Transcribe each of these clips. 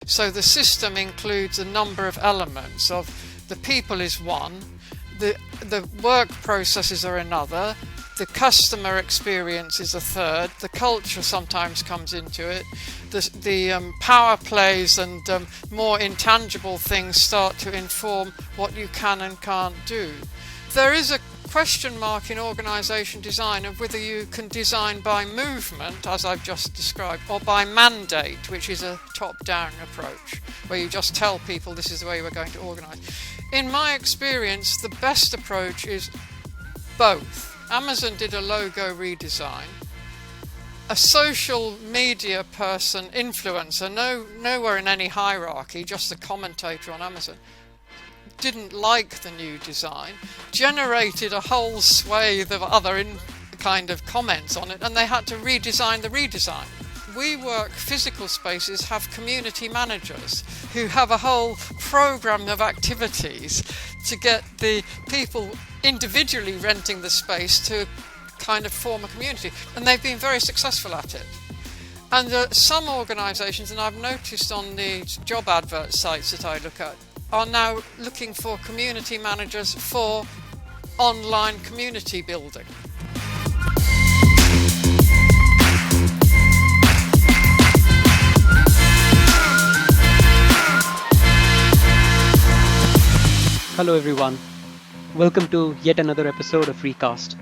So the system includes a number of elements of the people is one, the work processes are another, the customer experience is a third, the culture sometimes comes into it, the power plays and more intangible things start to inform what you can and can't do. There is a question mark in organisation design of whether you can design by movement, as I've just described, or by mandate, which is a top-down approach, where you just tell people this is the way we're going to organise. In my experience, the best approach is both. Amazon did a logo redesign. A social media person, influencer, nowhere in any hierarchy, just a commentator on Amazon, didn't like the new design, generated a whole swathe of other kind of comments on it, and they had to redesign the redesign. WeWork physical spaces have community managers who have a whole program of activities to get the people individually renting the space to kind of form a community, and they've been very successful at it. And some organisations, and I've noticed on the job advert sites that I look at, are now looking for community managers for online community building. Hello everyone, welcome to yet another episode of Recast.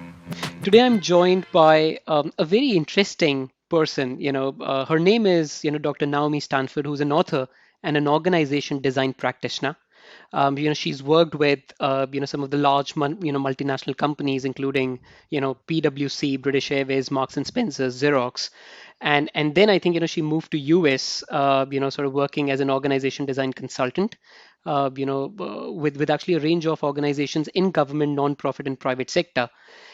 Today I'm joined by a very interesting person. Her name is Dr. Naomi Stanford, who's an author and an organization design practitioner. She's worked with some of the large multinational companies, including PwC, British Airways, Marks and Spencer, Xerox. And then I think she moved to US, sort of working as an organization design consultant, with actually a range of organizations in government, non-profit, and private sector.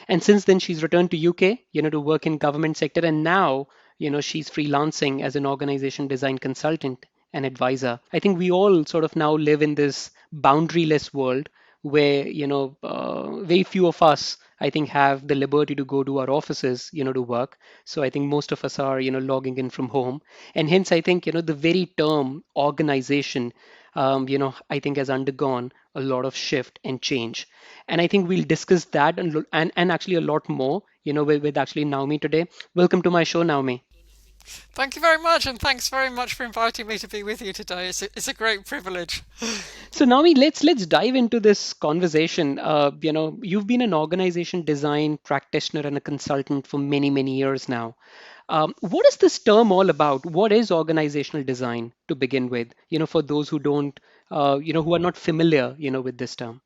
And since then, she's returned to UK, to work in government sector, and now, she's freelancing as an organization design consultant and advisor. I think we all sort of now live in this boundaryless world where, very few of us, I think, have the liberty to go to our offices, to work. So I think most of us are, logging in from home. And hence, I think, the very term organization, I think has undergone a lot of shift and change. And I think we'll discuss that and actually a lot more, with actually Naomi today. Welcome to my show, Naomi. Thank you very much, and thanks very much for inviting me to be with you today. It's a great privilege. So Naomi, let's dive into this conversation. You've been an organization design practitioner and a consultant for many years now. What is this term all about? What is organizational design to begin with? For those who don't, who are not familiar, with this term.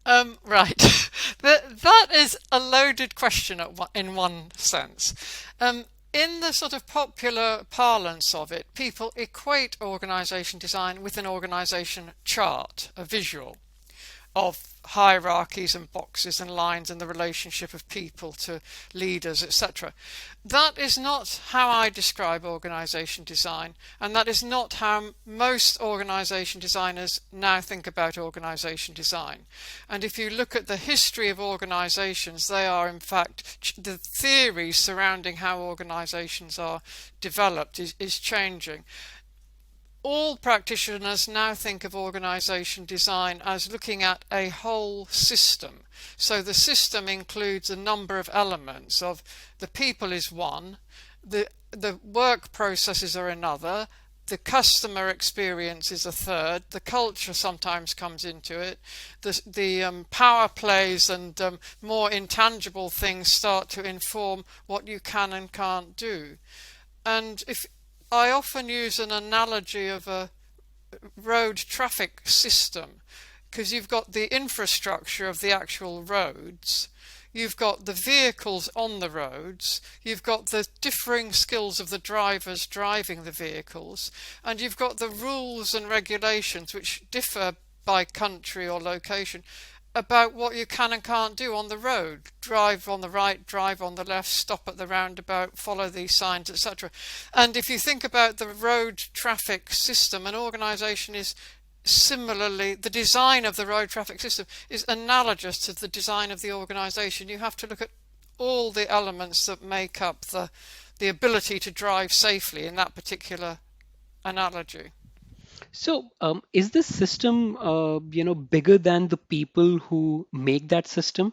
Right. That is a loaded question in one sense. In the sort of popular parlance of it, people equate organisation design with an organisation chart, a visual of hierarchies and boxes and lines and the relationship of people to leaders, etc. That is not how I describe organisation design, and that is not how most organisation designers now think about organisation design. And if you look at the history of organisations, they are in fact, the theories surrounding how organisations are developed is changing. All practitioners now think of organisation design as looking at a whole system. So the system includes a number of elements of the people is one, the work processes are another, the customer experience is a third, the culture sometimes comes into it, the power plays and more intangible things start to inform what you can and can't do. And I often use an analogy of a road traffic system, because you've got the infrastructure of the actual roads, you've got the vehicles on the roads, you've got the differing skills of the drivers driving the vehicles, and you've got the rules and regulations which differ by country or location about what you can and can't do on the road. Drive on the right, drive on the left, stop at the roundabout, follow these signs, etc. And if you think about the road traffic system, an organisation is similarly, the design of the road traffic system is analogous to the design of the organisation. You have to look at all the elements that make up the ability to drive safely in that particular analogy. So, is this system, bigger than the people who make that system?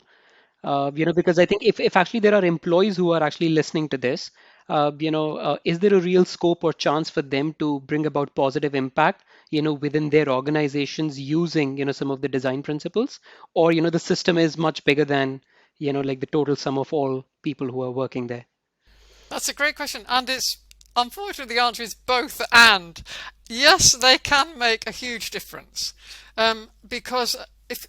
Because I think if actually there are employees who are actually listening to this, is there a real scope or chance for them to bring about positive impact, within their organizations using, some of the design principles, or, the system is much bigger than, like the total sum of all people who are working there? That's a great question, and it's unfortunately the answer is both and. Yes, they can make a huge difference, because if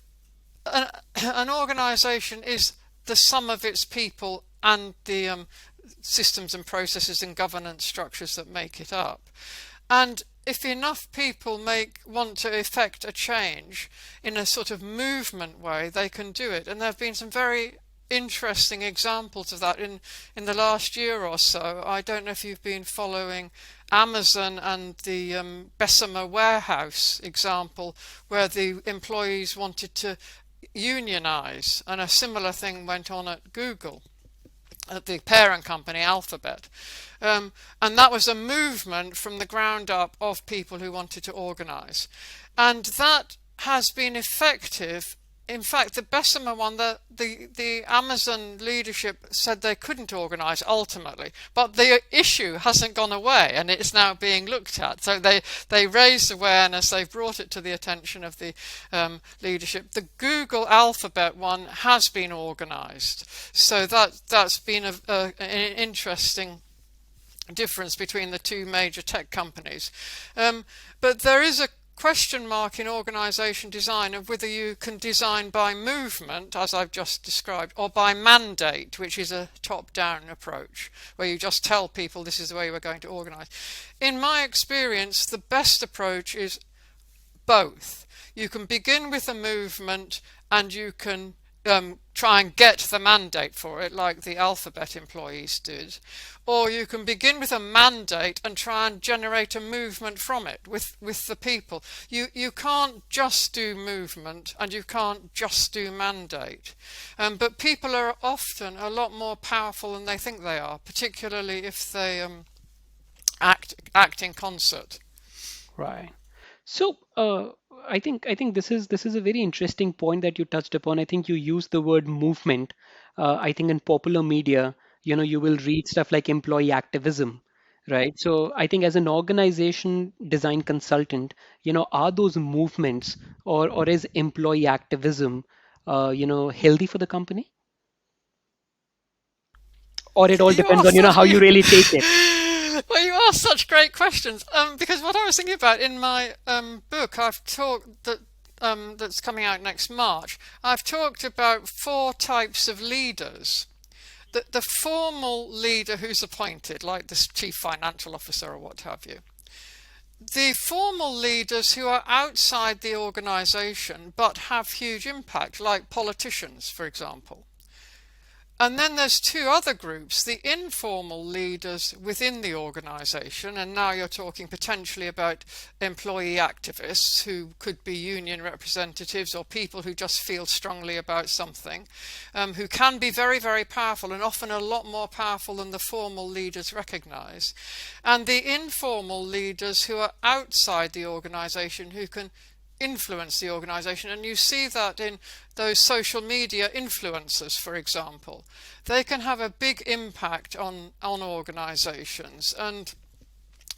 an organization is the sum of its people and the systems and processes and governance structures that make it up. And if enough people want to effect a change in a sort of movement way, they can do it. And there have been some very interesting examples of that in the last year or so. I don't know if you've been following Amazon and the Bessemer warehouse example, where the employees wanted to unionize, and a similar thing went on at Google, at the parent company Alphabet. And that was a movement from the ground up of people who wanted to organize. And that has been effective. In fact, the Bessemer one, the Amazon leadership said they couldn't organise ultimately, but the issue hasn't gone away and it's now being looked at. So they raised awareness, they've brought it to the attention of the leadership. The Google Alphabet one has been organised, so that's been an interesting difference between the two major tech companies. But there is a question mark in organisation design of whether you can design by movement, as I've just described, or by mandate, which is a top-down approach, where you just tell people this is the way we're going to organise. In my experience, the best approach is both. You can begin with a movement and you can try and get the mandate for it, like the Alphabet employees did, or you can begin with a mandate and try and generate a movement from it with the people. You can't just do movement and you can't just do mandate, but people are often a lot more powerful than they think they are, particularly if they act in concert. Right. So, I think this is a very interesting point that you touched upon. I think you used the word movement. I think in popular media, you will read stuff like employee activism, right? So I think as an organization design consultant, are those movements or is employee activism, healthy for the company? Or it all You depends are on, such how you really take it. well, you ask such great questions. Because what I was thinking about in my book, I've talked that's coming out next March. I've talked about four types of leaders. The formal leader who's appointed, like the chief financial officer or what have you. The formal leaders who are outside the organisation but have huge impact, like politicians, for example. And then there's two other groups, the informal leaders within the organisation, and now you're talking potentially about employee activists who could be union representatives or people who just feel strongly about something, who can be very, very powerful and often a lot more powerful than the formal leaders recognise. And the informal leaders who are outside the organisation who can influence the organization, and you see that in those social media influencers, for example. They can have a big impact on organizations and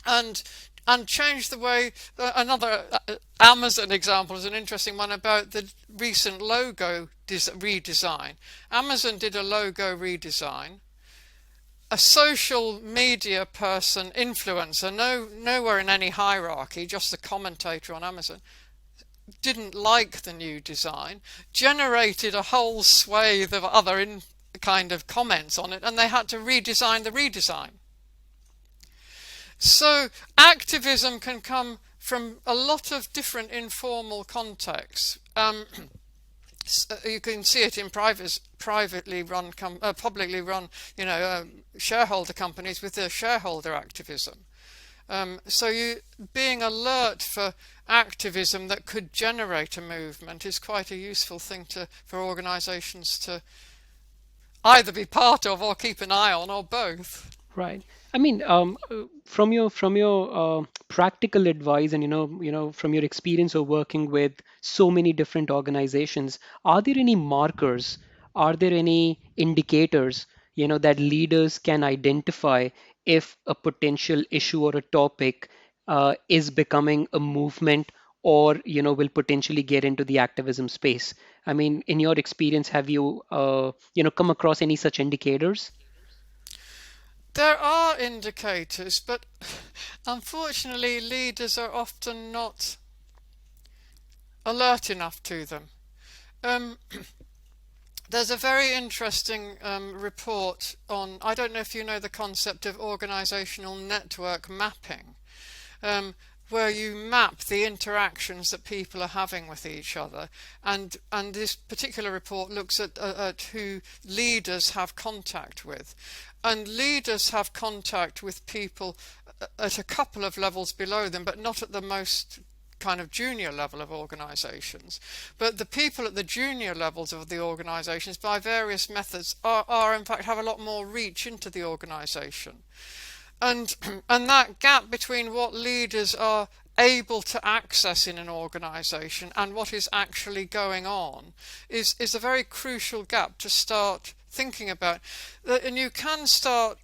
and change the way. Another Amazon example is an interesting one about the recent logo redesign. Amazon did a logo redesign. A social media person, influencer, nowhere in any hierarchy, just a commentator on Amazon, didn't like the new design, generated a whole swathe of other kind of comments on it, and they had to redesign the redesign. So activism can come from a lot of different informal contexts. You can see it in privately run, publicly run, shareholder companies with their shareholder activism. So you being alert for activism that could generate a movement is quite a useful thing for organisations to either be part of or keep an eye on, or both. Right. I mean, from your practical advice, and from your experience of working with so many different organizations, are there any markers? Are there any indicators, that leaders can identify if a potential issue or a topic is becoming a movement, or will potentially get into the activism space? I mean, in your experience, have you come across any such indicators? There are indicators, but unfortunately, leaders are often not alert enough to them. Um, there's a very interesting report on, I don't know if you know the concept of organizational network mapping, um, where you map the interactions that people are having with each other, and this particular report looks at who leaders have contact with, and leaders have contact with people at a couple of levels below them, but not at the most kind of junior level of organizations. But the people at the junior levels of the organizations, by various methods, are in fact have a lot more reach into the organization. And and that gap between what leaders are able to access in an organization and what is actually going on is a very crucial gap to start thinking about. And you can start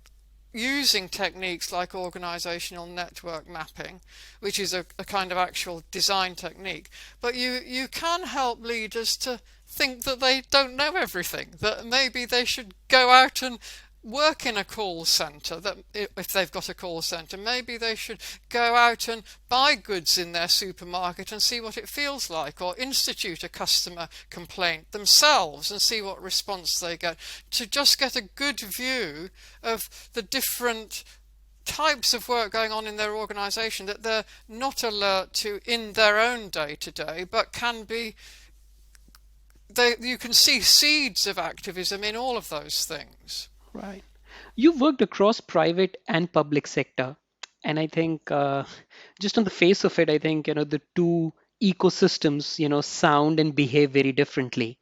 using techniques like organizational network mapping, which is a kind of actual design technique, but you can help leaders to think that they don't know everything, that maybe they should go out and work in a call centre, that if they've got a call centre, maybe they should go out and buy goods in their supermarket and see what it feels like, or institute a customer complaint themselves and see what response they get, to just get a good view of the different types of work going on in their organisation that they're not alert to in their own day-to-day, but can be, you can see seeds of activism in all of those things. Right. You've worked across private and public sector, and I think just on the face of it, I think the two ecosystems sound and behave very differently.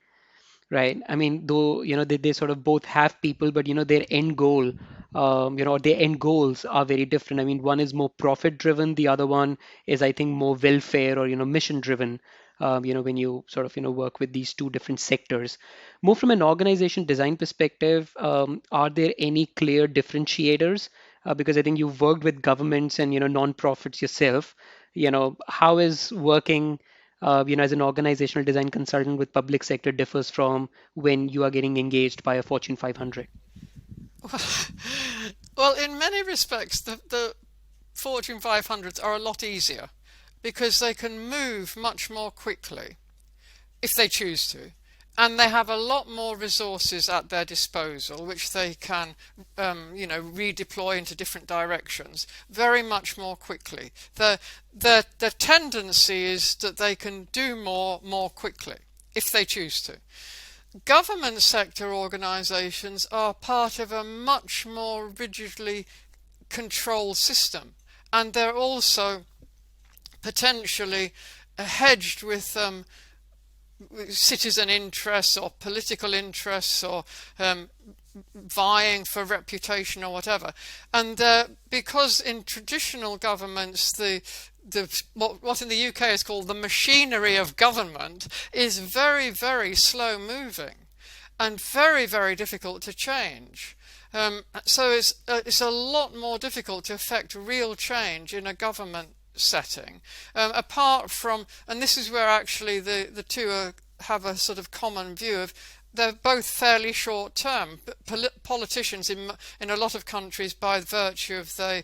Right. I mean, though, they sort of both have people, but, their end goal, their end goals are very different. I mean, one is more profit driven. The other one is, I think, more welfare or, mission driven. When you sort of, work with these two different sectors. More from an organization design perspective, are there any clear differentiators? Because I think you've worked with governments and, nonprofits yourself. How is working as an organizational design consultant with public sector differs from when you are getting engaged by a Fortune 500? Well, in many respects, the Fortune 500s are a lot easier because they can move much more quickly if they choose to. And they have a lot more resources at their disposal, which they can, redeploy into different directions very much more quickly. The tendency is that they can do more quickly if they choose to. Government sector organisations are part of a much more rigidly controlled system, and they're also potentially hedged with citizen interests or political interests, or vying for reputation or whatever. And because in traditional governments what in the UK is called the machinery of government is very, very slow moving and very, very difficult to change. So it's a lot more difficult to affect real change in a government setting, apart from, and this is where actually the two have a sort of common view of, they're both fairly short term. Politicians in a lot of countries, by virtue of the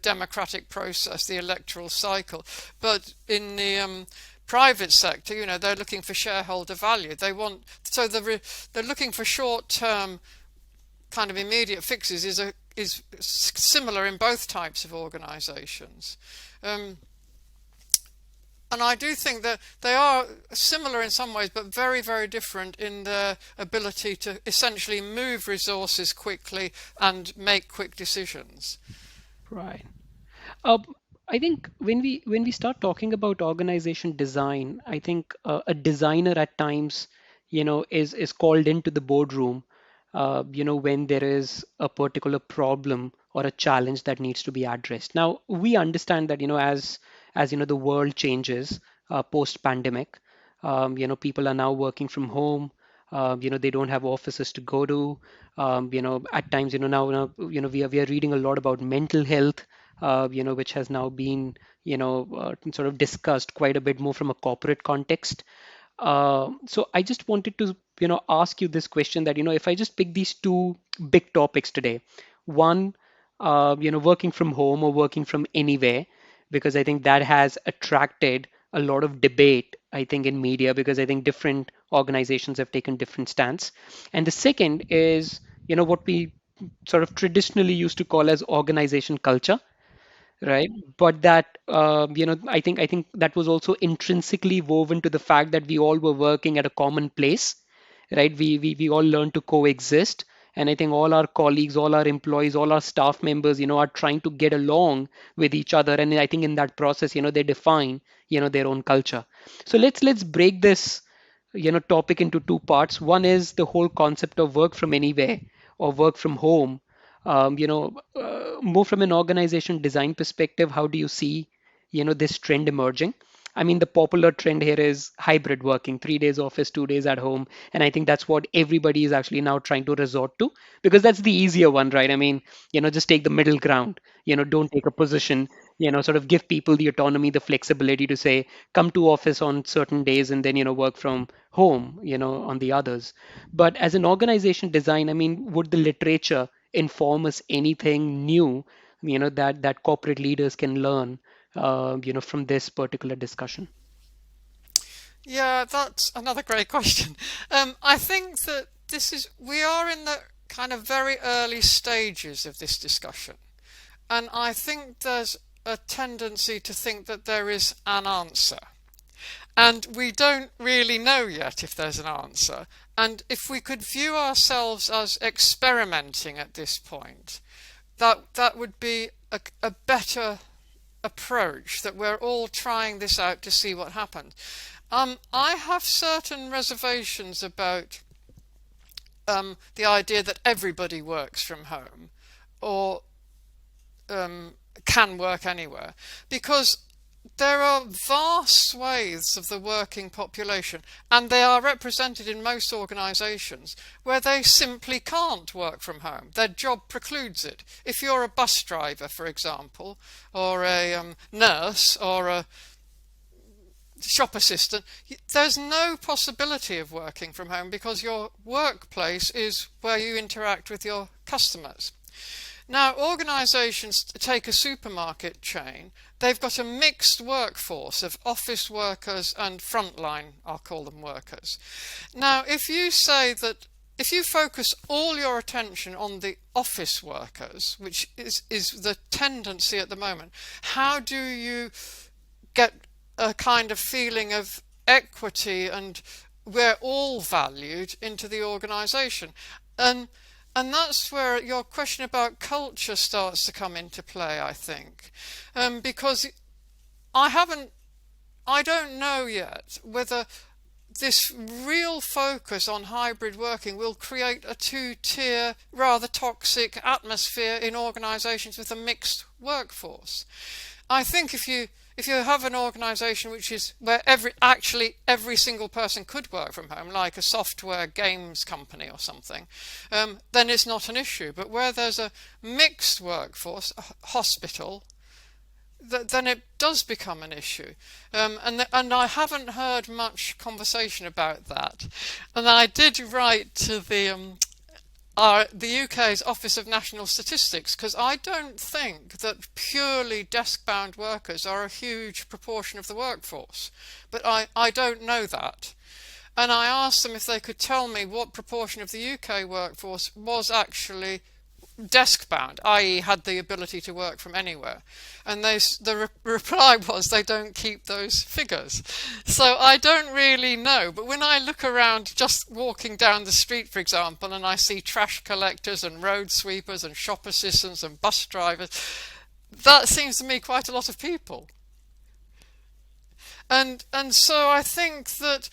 democratic process, the electoral cycle, but in the private sector, they're looking for shareholder value. They're looking for short term kind of immediate fixes is similar in both types of organisations. And I do think that they are similar in some ways, but very, very different in their ability to essentially move resources quickly and make quick decisions. Right. Uh, I think when we start talking about organization design, I think a designer at times, is called into the boardroom, when there is a particular problem or a challenge that needs to be addressed. Now, we understand that, as the world changes post pandemic, people are now working from home. They don't have offices to go to. At times, we are reading a lot about mental health, which has now been, sort of discussed quite a bit more from a corporate context. So I just wanted to, ask you this question that, if I just pick these two big topics today, one, working from home or working from anywhere, because I think that has attracted a lot of debate, I think, in media, because I think different organizations have taken different stance. And the second is, what we sort of traditionally used to call as organization culture, right? But that, I think that was also intrinsically woven to the fact that we all were working at a common place, right? We all learned to coexist. And I think all our colleagues, all our employees, all our staff members, are trying to get along with each other. And I think in that process, they define, their own culture. So let's break this, topic into two parts. One is the whole concept of work from anywhere or work from home. More from an organization design perspective, how do you see, this trend emerging? I mean, the popular trend here is hybrid working, 3 days office, 2 days at home. And I think that's what everybody is actually now trying to resort to, because that's the easier one, right? I mean, just take the middle ground, don't take a position, sort of give people the autonomy, the flexibility to say, come to office on certain days and then, work from home, on the others. But as an organization design, I mean, would the literature inform us anything new, that corporate leaders can learn, from this particular discussion? Yeah, that's another great question. I think that we are in the kind of very early stages of this discussion. And I think there's a tendency to think that there is an answer. And we don't really know yet if there's an answer. And if we could view ourselves as experimenting at this point, that would be a better approach, that we're all trying this out to see what happens. I have certain reservations about the idea that everybody works from home or can work anywhere, because there are vast swathes of the working population, and they are represented in most organisations, where they simply can't work from home. Their job precludes it. If you're a bus driver, for example, or a nurse, or a shop assistant, there's no possibility of working from home because your workplace is where you interact with your customers. Now, organisations, take a supermarket chain, they've got a mixed workforce of office workers and frontline, I'll call them, workers. Now, if you focus all your attention on the office workers, which is the tendency at the moment, how do you get a kind of feeling of equity and we're all valued into the organisation? And that's where your question about culture starts to come into play, I think, because I don't know yet whether this real focus on hybrid working will create a two-tier, rather toxic atmosphere in organisations with a mixed workforce. I think if you have an organisation which is where every single person could work from home, like a software games company or something, then it's not an issue. But where there's a mixed workforce, a hospital, then it does become an issue. And I haven't heard much conversation about that. And I did write to the UK's Office of National Statistics, because I don't think that purely desk-bound workers are a huge proportion of the workforce. But I don't know that. And I asked them if they could tell me what proportion of the UK workforce was actually desk-bound, i.e. had the ability to work from anywhere. And the reply was they don't keep those figures. So I don't really know. But when I look around, just walking down the street, for example, and I see trash collectors and road sweepers and shop assistants and bus drivers, that seems to me quite a lot of people. And so I think that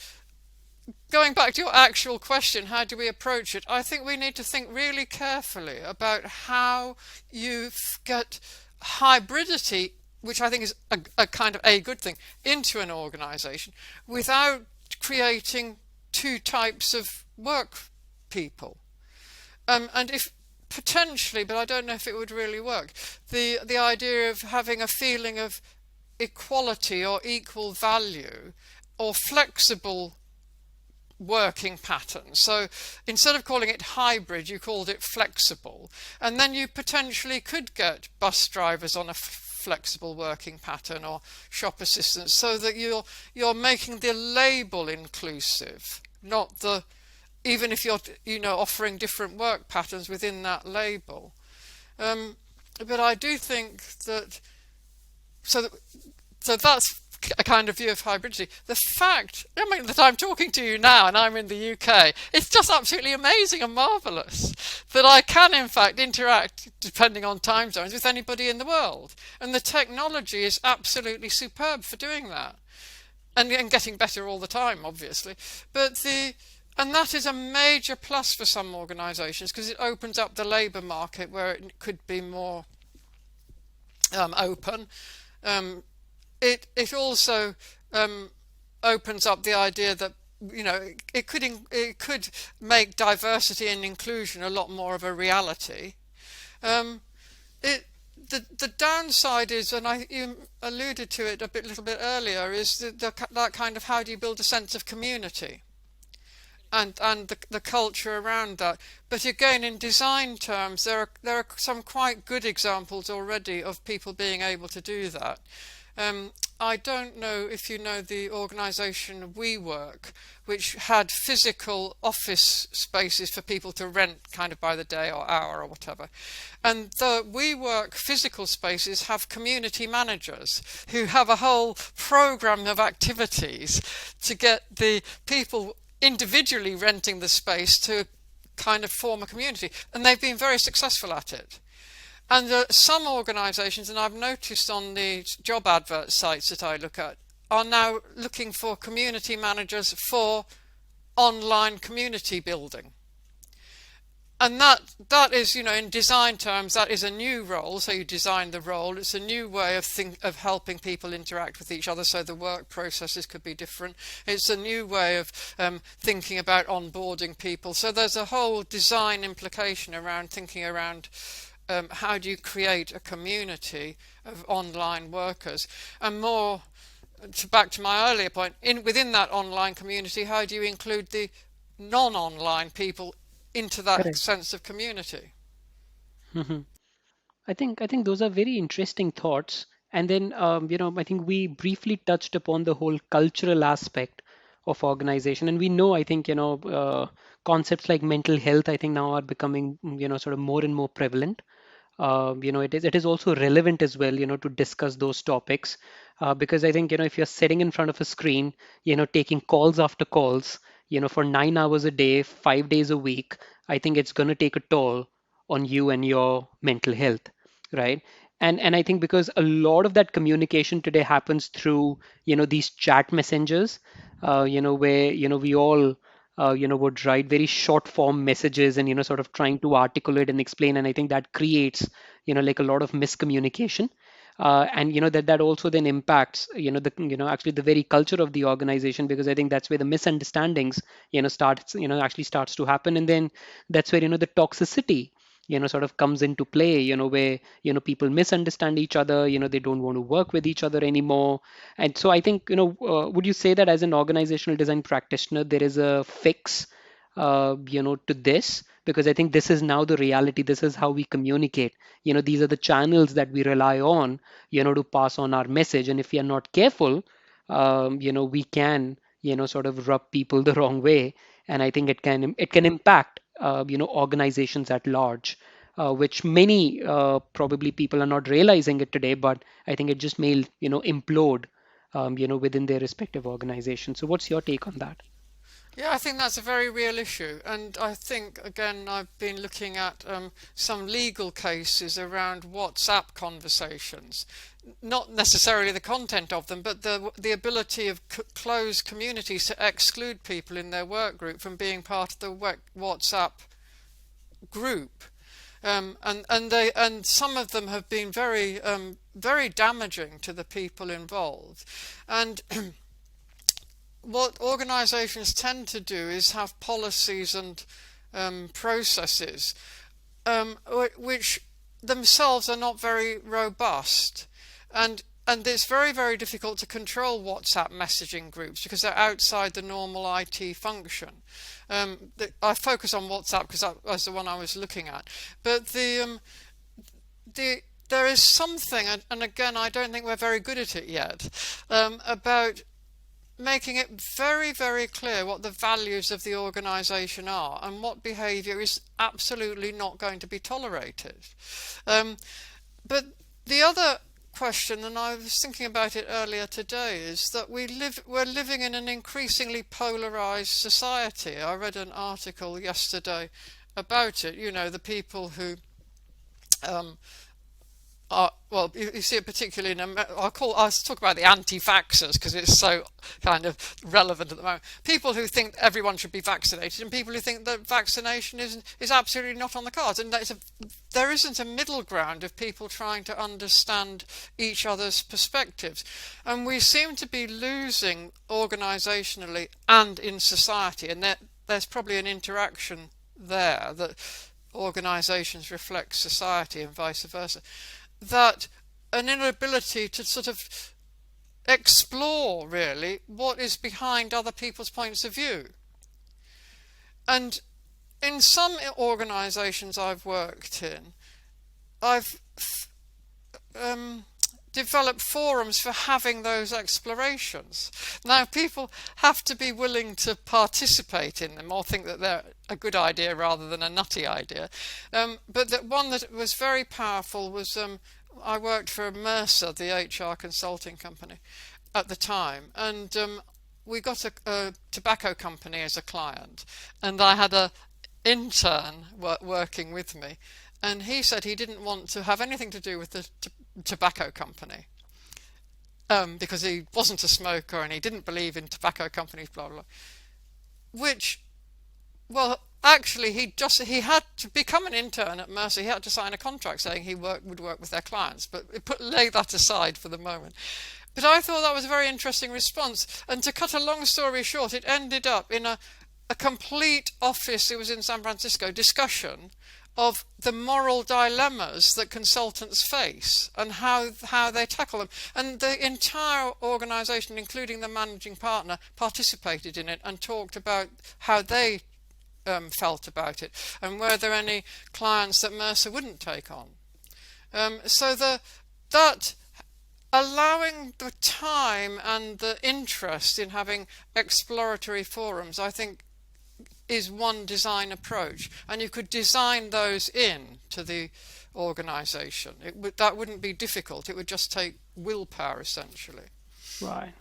going back to your actual question, how do we approach it? I think we need to think really carefully about how you get hybridity, which I think is a kind of a good thing, into an organization without creating two types of work people. And if potentially, but I don't know if it would really work, the idea of having a feeling of equality or equal value or flexible working patterns. So instead of calling it hybrid, you called it flexible. And then you potentially could get bus drivers on a flexible working pattern or shop assistants, so that you're making the label inclusive, not the, even if you're offering different work patterns within that label. But I do think that so that's a kind of view of hybridity. The fact, I mean, that I'm talking to you now and I'm in the UK, it's just absolutely amazing and marvellous that I can in fact interact, depending on time zones, with anybody in the world. And the technology is absolutely superb for doing that. And getting better all the time, obviously. And that is a major plus for some organisations, because it opens up the labour market where it could be more open. It also opens up the idea that it could make diversity and inclusion a lot more of a reality. The downside is, and you alluded to it a little bit earlier, is that kind of how do you build a sense of community and the culture around that. But again, in design terms, there are some quite good examples already of people being able to do that. I don't know if you know the organisation WeWork, which had physical office spaces for people to rent kind of by the day or hour or whatever. And the WeWork physical spaces have community managers who have a whole programme of activities to get the people individually renting the space to kind of form a community. And they've been very successful at it. And some organisations, and I've noticed on the job advert sites that I look at, are now looking for community managers for online community building. And that is, in design terms, that is a new role. So you design the role. It's a new way of helping people interact with each other, so the work processes could be different. It's a new way of thinking about onboarding people. So there's a whole design implication around thinking around how do you create a community of online workers? And more, back to my earlier point, within that online community, how do you include the non-online people into that Correct. sense of community? Mhm. I think those are very interesting thoughts. And then I think we briefly touched upon the whole cultural aspect of organization. And we know, I think, concepts like mental health, I think now are becoming, sort of more and more prevalent. It is also relevant as well, to discuss those topics, because I think, if you're sitting in front of a screen, taking calls after calls, for 9 hours a day, 5 days a week, I think it's going to take a toll on you and your mental health, right? And I think because a lot of that communication today happens through, these chat messengers, where, we all would write very short form messages and, sort of trying to articulate and explain. And I think that creates, like a lot of miscommunication. And that also then impacts actually the very culture of the organization, because I think that's where the misunderstandings actually starts to happen. And then that's where the toxicity sort of comes into play, where people misunderstand each other, they don't want to work with each other anymore. And so I think, would you say that as an organizational design practitioner, there is a fix, to this? Because I think this is now the reality. This is how we communicate. These are the channels that we rely on, to pass on our message. And if we are not careful, we can, sort of rub people the wrong way. And I think it can impact, organizations at large, which many probably people are not realizing it today, but I think it just may, implode, within their respective organization. So what's your take on that? Yeah, I think that's a very real issue. And I think, again, I've been looking at some legal cases around WhatsApp conversations. not necessarily the content of them, but the ability of closed communities to exclude people in their work group from being part of the WhatsApp group. And some of them have been very damaging to the people involved. And what organisations tend to do is have policies and processes which themselves are not very robust, and it's very, very difficult to control WhatsApp messaging groups because they're outside the normal IT function. I focus on WhatsApp because that was the one I was looking at, but there is something, and again, I don't think we're very good at it yet, about making it very, very clear what the values of the organisation are and what behaviour is absolutely not going to be tolerated. But the other question, and I was thinking about it earlier today, is that we're living in an increasingly polarised society. I read an article yesterday about it. You know, the people who well, you see it particularly in I'll talk about the anti-vaxxers because it's so kind of relevant at the moment. People who think everyone should be vaccinated and people who think that vaccination is absolutely not on the cards. And there isn't a middle ground of people trying to understand each other's perspectives. And we seem to be losing organisationally and in society. And there's probably an interaction there that organisations reflect society and vice versa. That an inability to sort of explore really what is behind other people's points of view. And in some organisations I've worked in, I've developed forums for having those explorations. Now, people have to be willing to participate in them or think that they're a good idea rather than a nutty idea. But that one that was very powerful was I worked for Mercer, the HR consulting company, at the time, and we got a tobacco company as a client, and I had a intern working with me, and he said he didn't want to have anything to do with the tobacco company because he wasn't a smoker and he didn't believe in tobacco companies, blah blah. Which, well, actually, he had to become an intern at Mercer. He had to sign a contract saying he would work with their clients, but lay that aside for the moment. But I thought that was a very interesting response. And to cut a long story short, it ended up in a complete office, it was in San Francisco, discussion of the moral dilemmas that consultants face and how they tackle them. And the entire organisation, including the managing partner, participated in it and talked about how they felt about it and were there any clients that Mercer wouldn't take on. So that allowing the time and the interest in having exploratory forums, I think, is one design approach, and you could design those in to the organisation. That wouldn't be difficult. It would just take willpower, essentially. Right.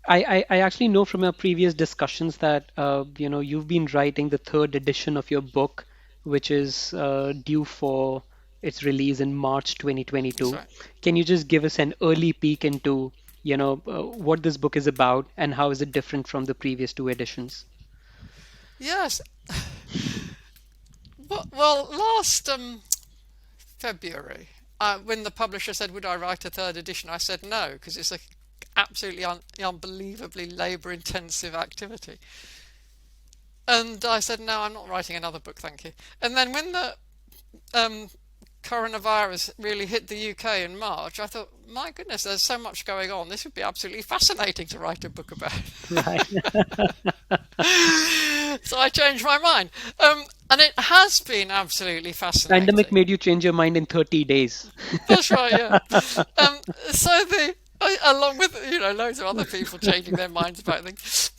I actually know from our previous discussions that you've been writing the third edition of your book, which is due for its release in March 2022. Right. Can you just give us an early peek into what this book is about and how is it different from the previous two editions? Yes. Well, last February, when the publisher said, would I write a third edition, I said no, because it's a absolutely unbelievably labour-intensive activity. And I said, no, I'm not writing another book, thank you. And then when the coronavirus really hit the UK in March, I thought, my goodness, there's so much going on. This would be absolutely fascinating to write a book about. Right. So I changed my mind. And it has been absolutely fascinating. Pandemic made you change your mind in 30 days. That's right, yeah. So along with loads of other people changing their minds about things,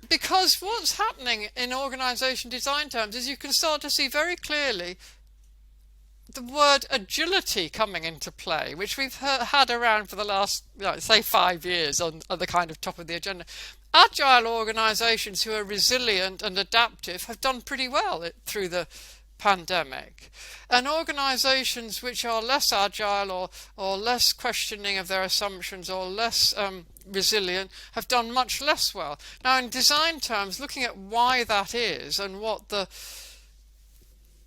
because what's happening in organisation design terms is you can start to see very clearly the word agility coming into play, which we've had around for the last, say, 5 years on the kind of top of the agenda. Agile organisations who are resilient and adaptive have done pretty well through the pandemic. And organizations which are less agile or less questioning of their assumptions or less resilient have done much less well. Now, in design terms, looking at why that is and what the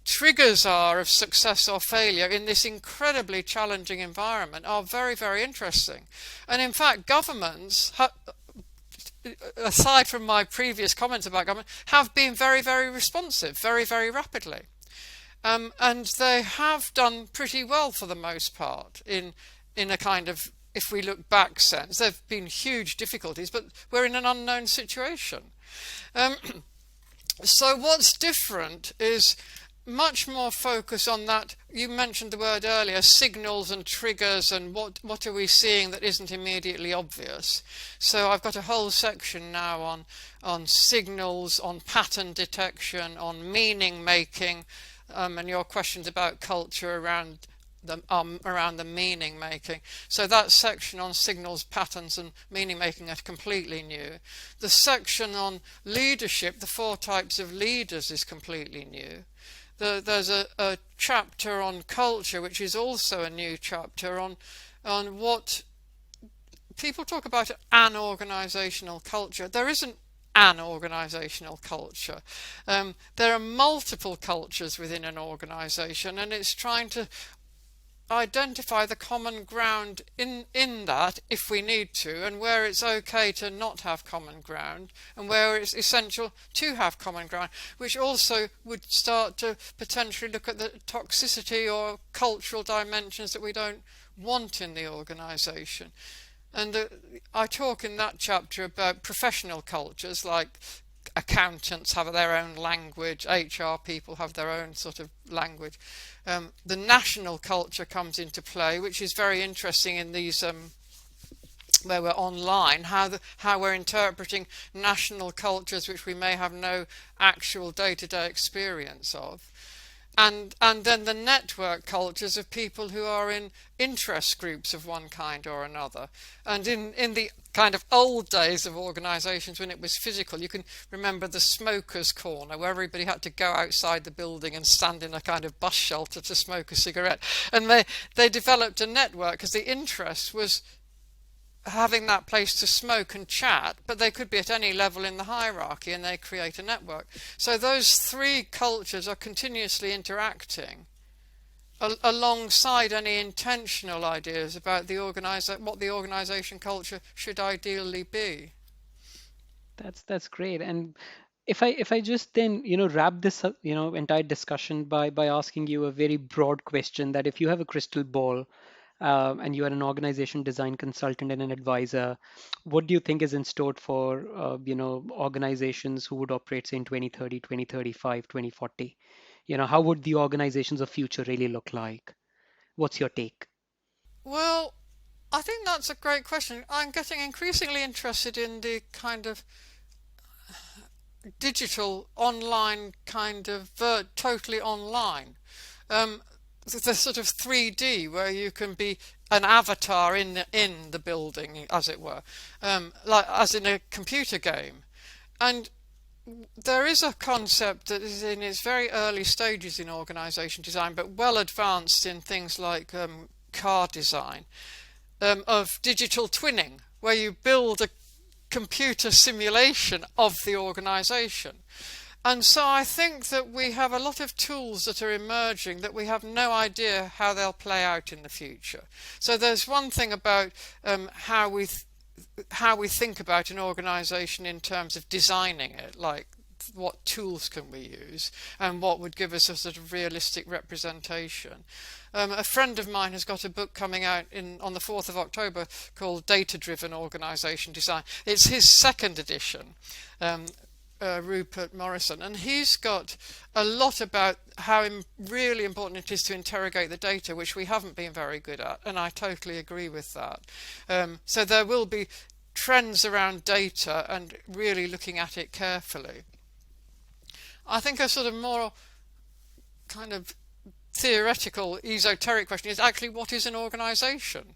triggers are of success or failure in this incredibly challenging environment are very, very interesting. And in fact, governments, aside from my previous comments about government, have been very, very responsive, very, very rapidly. And they have done pretty well for the most part in a kind of, if we look back sense. There have been huge difficulties, but we're in an unknown situation. So what's different is much more focus on that. You mentioned the word earlier, signals and triggers, and what are we seeing that isn't immediately obvious. So I've got a whole section now on signals, on pattern detection, on meaning making, and your questions about culture around the meaning making. So that section on signals, patterns and meaning making are completely new. The section on leadership, the 4 types of leaders, is completely new. There's a chapter on culture, which is also a new chapter on what people talk about, an organisational culture. There isn't an organisational culture. There are multiple cultures within an organisation, and it's trying to identify the common ground in that, if we need to, and where it's okay to not have common ground, and where it's essential to have common ground, which also would start to potentially look at the toxicity or cultural dimensions that we don't want in the organisation. And I talk in that chapter about professional cultures, like accountants have their own language, HR people have their own sort of language. The national culture comes into play, which is very interesting in these where we're online, how we're interpreting national cultures which we may have no actual day-to-day experience of. And then the network cultures of people who are in interest groups of one kind or another. And in the kind of old days of organisations when it was physical, you can remember the smokers' corner where everybody had to go outside the building and stand in a kind of bus shelter to smoke a cigarette. And they developed a network because the interest was having that place to smoke and chat, but they could be at any level in the hierarchy, and they create a network. So those 3 cultures are continuously interacting alongside any intentional ideas about what the organisation culture should ideally be. That's great. And if I just then wrap this up, entire discussion by asking you a very broad question, that if you have a crystal ball, and you are an organization design consultant and an advisor, what do you think is in store for organizations who would operate, say, in 2030, 2035, 2040? How would the organizations of future really look like? What's your take? Well, I think that's a great question. I'm getting increasingly interested in the kind of digital online kind of totally online. The sort of 3D where you can be an avatar in the building, as it were, like as in a computer game. And there is a concept that is in its very early stages in organisation design, but well advanced in things like car design, of digital twinning, where you build a computer simulation of the organisation. And so I think that we have a lot of tools that are emerging that we have no idea how they'll play out in the future. So there's one thing about how we think about an organisation in terms of designing it, like what tools can we use and what would give us a sort of realistic representation. A friend of mine has got a book coming out on the 4th of October called Data-Driven Organisation Design. It's his 2nd edition. Rupert Morrison, and he's got a lot about how really important it is to interrogate the data, which we haven't been very good at, and I totally agree with that. So there will be trends around data and really looking at it carefully. I think a sort of more kind of theoretical, esoteric question is actually what is an organisation?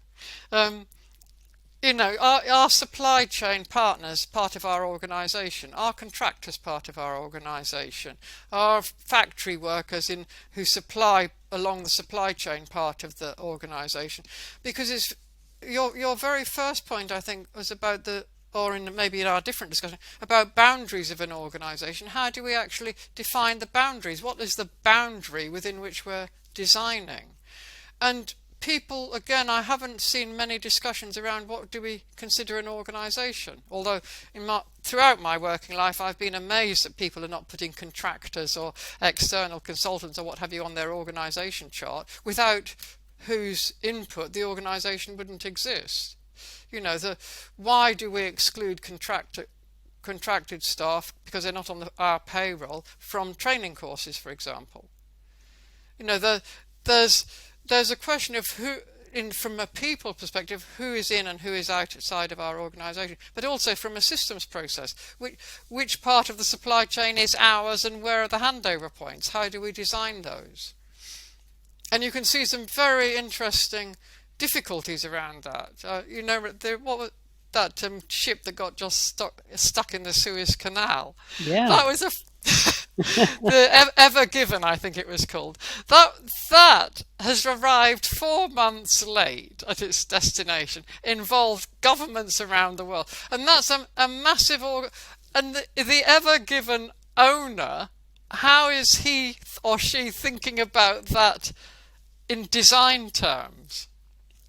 our supply chain partners, part of our organisation, our contractors, part of our organisation, our factory workers in who supply along the supply chain, part of the organisation, because it's your very first point, I think, was about or in maybe in our different discussion about boundaries of an organisation. How do we actually define the boundaries? What is the boundary within which we're designing? And people, again, I haven't seen many discussions around what do we consider an organisation. Although throughout my working life, I've been amazed that people are not putting contractors or external consultants or what have you on their organisation chart, without whose input the organisation wouldn't exist. Why do we exclude contracted staff because they're not on our payroll from training courses, for example? There's a question of from a people perspective, who is in and who is outside of our organisation, but also from a systems process, which part of the supply chain is ours and where are the handover points? How do we design those? And you can see some very interesting difficulties around that. What was that ship that got just stuck in the Suez Canal? Yeah. That was the Ever Given, I think it was called. That has arrived 4 months late at its destination, involved governments around the world, and that's a massive and the Ever Given owner, how is he or she thinking about that in design terms?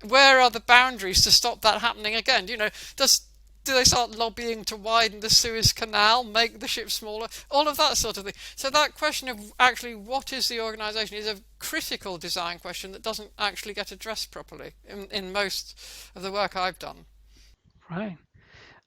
Where are the boundaries to stop that happening again? Do they start lobbying to widen the Suez Canal, make the ship smaller, all of that sort of thing? So that question of actually what is the organisation is a critical design question that doesn't actually get addressed properly in most of the work I've done. Right.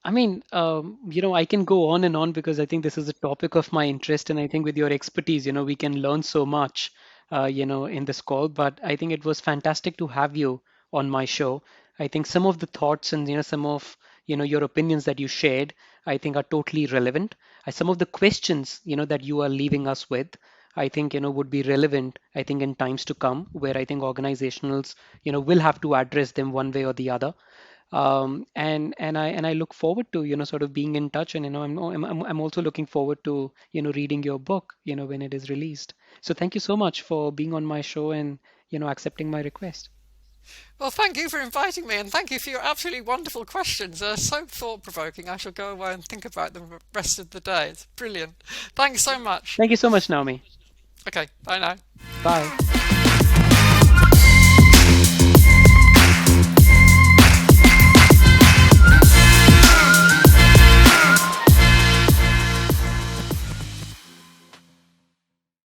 I mean, I can go on and on because I think this is a topic of my interest, and I think with your expertise, we can learn so much, in this call. But I think it was fantastic to have you on my show. I think some of the thoughts and some of your opinions that you shared, I think are totally relevant. Some of the questions that you are leaving us with, I think would be relevant. I think in times to come, where I think organizationals will have to address them one way or the other. And I look forward to sort of being in touch, and I'm also looking forward to reading your book when it is released. So thank you so much for being on my show and accepting my request. Well, thank you for inviting me, and thank you for your absolutely wonderful questions. They're so thought-provoking. I shall go away and think about them the rest of the day. It's brilliant. Thanks so much. Thank you so much, Naomi. Okay, bye now. Bye.